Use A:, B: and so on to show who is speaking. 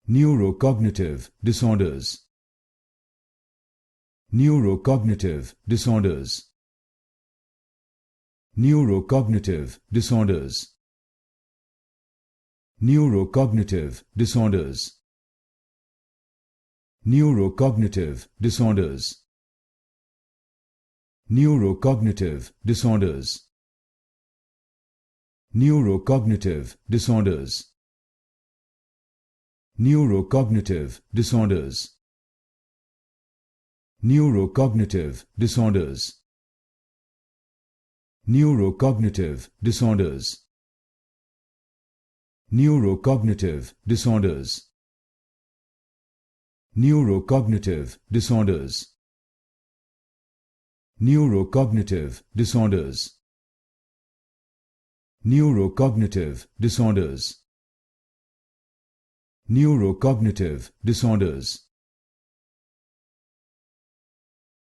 A: Neurocognitive disorders. Neurocognitive disorders. Neurocognitive disorders. Neurocognitive disorders. Neurocognitive disorders. Neurocognitive disorders. Neurocognitive disorders. Neurocognitive disorders. Neurocognitive disorders. Neurocognitive disorders. Neurocognitive disorders. Neurocognitive disorders. Neurocognitive disorders. Neurocognitive disorders. Neurocognitive disorders.